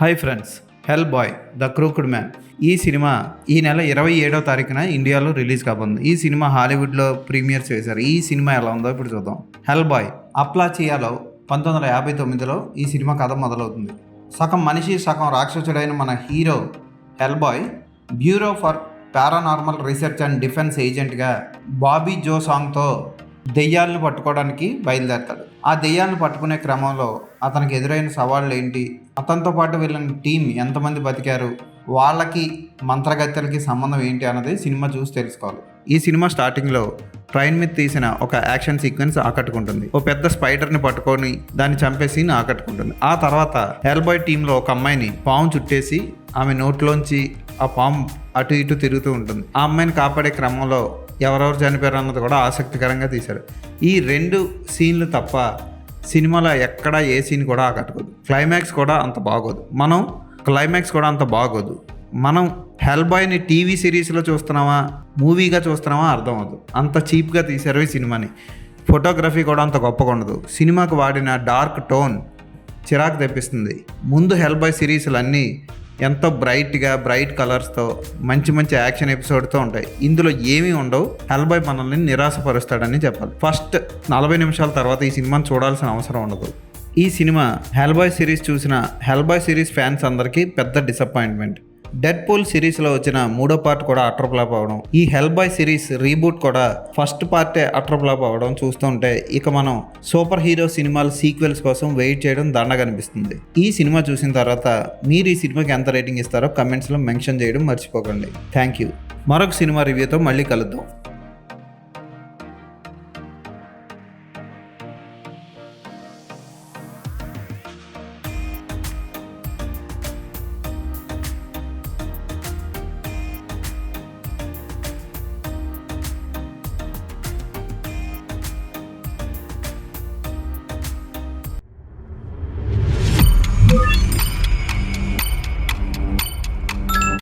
Hi friends, Hellboy the crooked man ఈ cinema ఈ నెల 27వ తారీఖున ఇండియాలో రిలీజ్ కాబోతుంది. ఈ సినిమా హాలీవుడ్లో ప్రీమియర్స్ చేశారు. ఈ సినిమా ఎలా ఉందో ఇప్పుడు చూద్దాం. హెల్ బాయ్ అప్లాచియాలో 1959లో ఈ సినిమా కథ మొదలవుతుంది. సగం మనిషి సగం రాక్షసుడైన మన hero Hellboy bureau for paranormal research and defense ఏజెంట్గా బాబీ జో సాంగ్తో దెయ్యాలను పట్టుకోవడానికి బయలుదేరతాడు. ఆ దెయ్యాలను పట్టుకునే క్రమంలో అతనికి ఎదురైన సవాళ్ళు ఏంటి, అతనితో పాటు వీళ్ళని టీం ఎంతమంది బతికారు, వాళ్ళకి మంత్రగత్తెలకి సంబంధం ఏంటి అన్నది సినిమా చూసి తెలుసుకోవాలి. ఈ సినిమా స్టార్టింగ్లో ట్రైన్ మీద తీసిన ఒక యాక్షన్ సీక్వెన్స్ ఆకట్టుకుంటుంది. ఓ పెద్ద స్పైడర్ని పట్టుకొని దాన్ని చంపే సీన్ ఆకట్టుకుంటుంది. ఆ తర్వాత హెల్ బాయ్ టీంలో ఒక అమ్మాయిని పాము చుట్టేసి ఆమె నోట్లోంచి ఆ పాము అటు ఇటు తిరుగుతూ ఉంటుంది. ఆ అమ్మాయిని కాపాడే క్రమంలో ఎవరెవరు చనిపోయారు అన్నది కూడా ఆసక్తికరంగా తీశారు. ఈ 2 సీన్లు తప్ప సినిమాలో ఎక్కడా ఏ సీన్ కూడా ఆకట్టుకోదు. క్లైమాక్స్ కూడా అంత బాగోదు. మనం హెల్ బాయ్ని టీవీ సిరీస్లో చూస్తున్నామా మూవీగా చూస్తున్నామా అర్థం అవ్వదు. అంత చీప్గా తీశారు ఈ సినిమాని. ఫోటోగ్రఫీ కూడా అంత గొప్పగా ఉండదు. సినిమాకు వాడిన డార్క్ టోన్ చిరాకు తెప్పిస్తుంది. ముందు హెల్ బాయ్ సిరీస్లు అన్నీ ఎంతో బ్రైట్ కలర్స్తో మంచి యాక్షన్ ఎపిసోడ్తో ఉంటాయి. ఇందులో ఏమీ ఉండవు. హెల్ బాయ్ మనల్ని నిరాశపరుస్తాడని చెప్పాలి. ఫస్ట్ 40 నిమిషాల తర్వాత ఈ సినిమాని చూడాల్సిన అవసరం ఉండదు. ఈ సినిమా హెల్ బాయ్ సిరీస్ చూసిన హెల్ బాయ్ సిరీస్ ఫ్యాన్స్ అందరికీ పెద్ద డిసప్పాయింట్మెంట్. డెడ్ పూల్ సిరీస్లో వచ్చిన 3వ పార్ట్ కూడా అటర్ ఫ్లాప్ అవ్వడం, ఈ హెల్ బాయ్ సిరీస్ రీబూట్ కూడా ఫస్ట్ పార్టే అటర్ ఫ్లాప్ అవ్వడం చూస్తుంటే ఇక మనం సూపర్ హీరో సినిమాల సీక్వెల్స్ కోసం వెయిట్ చేయడం దండగా అనిపిస్తుంది. ఈ సినిమా చూసిన తర్వాత మీరు ఈ సినిమాకి ఎంత రేటింగ్ ఇస్తారో కమెంట్స్లో మెన్షన్ చేయడం మర్చిపోకండి. Thank you. మరొక సినిమా రివ్యూతో మళ్ళీ కలుద్దాం.